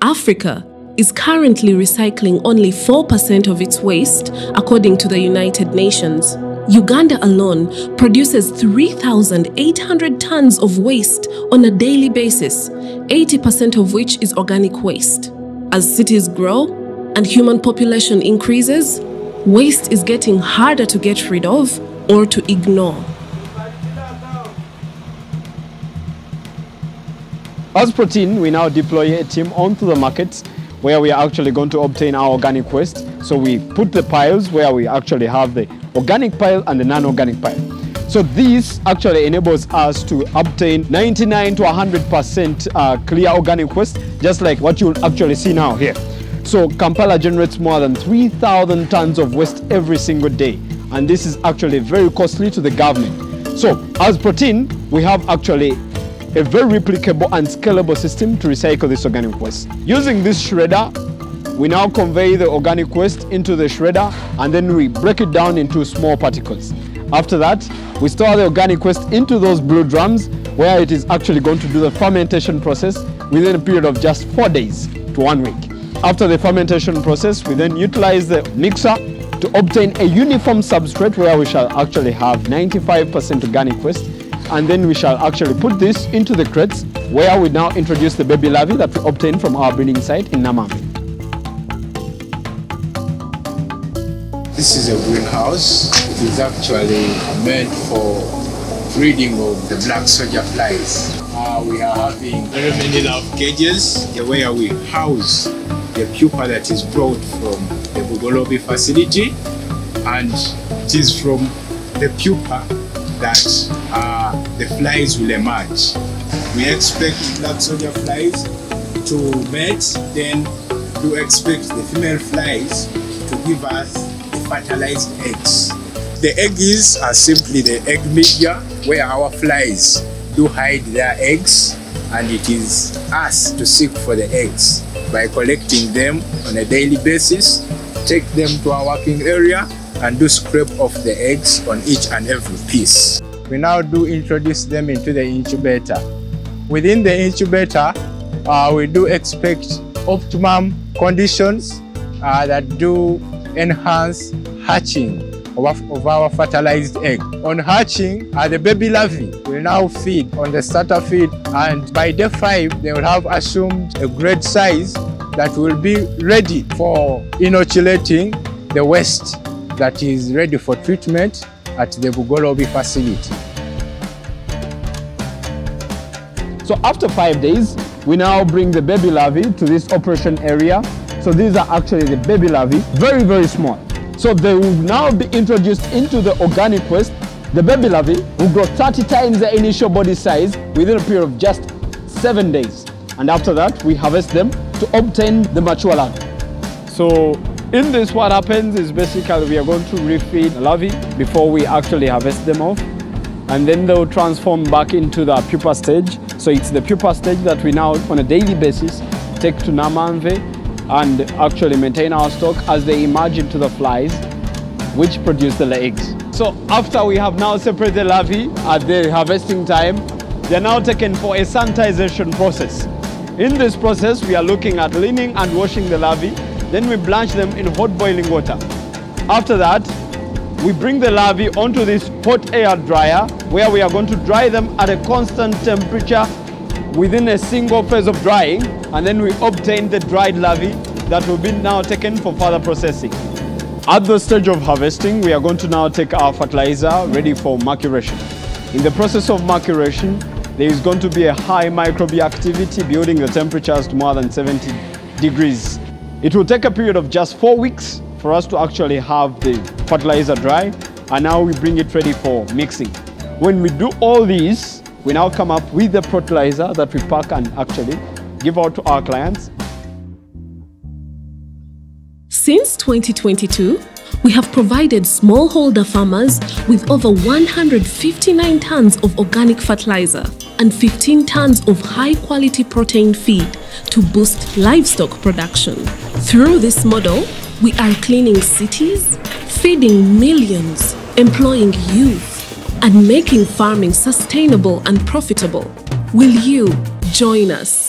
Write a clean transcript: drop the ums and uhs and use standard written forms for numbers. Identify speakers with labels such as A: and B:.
A: Africa is currently recycling only 4% of its waste, according to the United Nations. Uganda alone produces 3,800 tons of waste on a daily basis, 80% of which is organic waste. As cities grow and human population increases, waste is getting harder to get rid of or to ignore.
B: As Proteen, we now deploy a team onto the markets where we are actually going to obtain our organic waste. So we put the piles where we actually have the organic pile and the non-organic pile. So this actually enables us to obtain 99 to 100% clear organic waste, just like what you'll actually see now here. So Kampala generates more than 3,000 tons of waste every single day. And this is actually very costly to the government. So as Proteen, we have actually a very replicable and scalable system to recycle this organic waste. Using this shredder, we now convey the organic waste into the shredder and then we break it down into small particles. After that, we store the organic waste into those blue drums where it is actually going to do the fermentation process within a period of just 4 days to 1 week. After the fermentation process, we then utilize the mixer to obtain a uniform substrate where we shall actually have 95% organic waste. And then we shall actually put this into the crates where we now introduce the baby larvae that we obtain from our breeding site in Namamve.
C: This is a greenhouse. It is actually meant for breeding of the black soldier flies. We are having very many larve cages where we house the pupa that is brought from the Bugolobi facility, and it is from the pupa that the flies will emerge. We expect black soldier flies to mate, then we expect the female flies to give us the fertilized eggs. The eggs are simply the egg media where our flies do hide their eggs, and it is us to seek for the eggs by collecting them on a daily basis, take them to our working area and do scrape off the eggs on each and every piece. We now do introduce them into the incubator. Within the incubator, we do expect optimum conditions that do enhance hatching of our fertilized egg. On hatching, the baby larvae will now feed on the starter feed, and by day 5, they will have assumed a great size that will be ready for inoculating the waste that is ready for treatment at the Bugolobi facility.
B: So after 5 days, we now bring the baby larvae to this operation area. So these are actually the baby larvae, very, very small. So they will now be introduced into the organic waste. The baby larvae will grow 30 times the initial body size within a period of just 7 days. And after that, we harvest them to obtain the mature larvae. So in this, what happens is basically we are going to refeed the larvae before we actually harvest them off. And then they'll transform back into the pupa stage. So it's the pupa stage that we now, on a daily basis, take to Namamve and actually maintain our stock as they emerge into the flies, which produce the eggs. So after we have now separated the larvae at the harvesting time, they are now taken for a sanitization process. In this process, we are looking at cleaning and washing the larvae. Then we blanch them in hot boiling water. After that, we bring the larvae onto this hot air dryer where we are going to dry them at a constant temperature within a single phase of drying, and then we obtain the dried larvae that will be now taken for further processing. At the stage of harvesting, we are going to now take our fertilizer ready for maceration. In the process of maceration, there is going to be a high microbial activity building the temperatures to more than 70 degrees. It will take a period of just 4 weeks for us to actually have the fertilizer dry, and now we bring it ready for mixing. When we do all these, we now come up with the fertilizer that we pack and actually give out to our clients.
A: Since 2022, we have provided smallholder farmers with over 159 tons of organic fertilizer and 15 tons of high-quality protein feed to boost livestock production. Through this model, we are cleaning cities, feeding millions, employing youth, and making farming sustainable and profitable. Will you join us?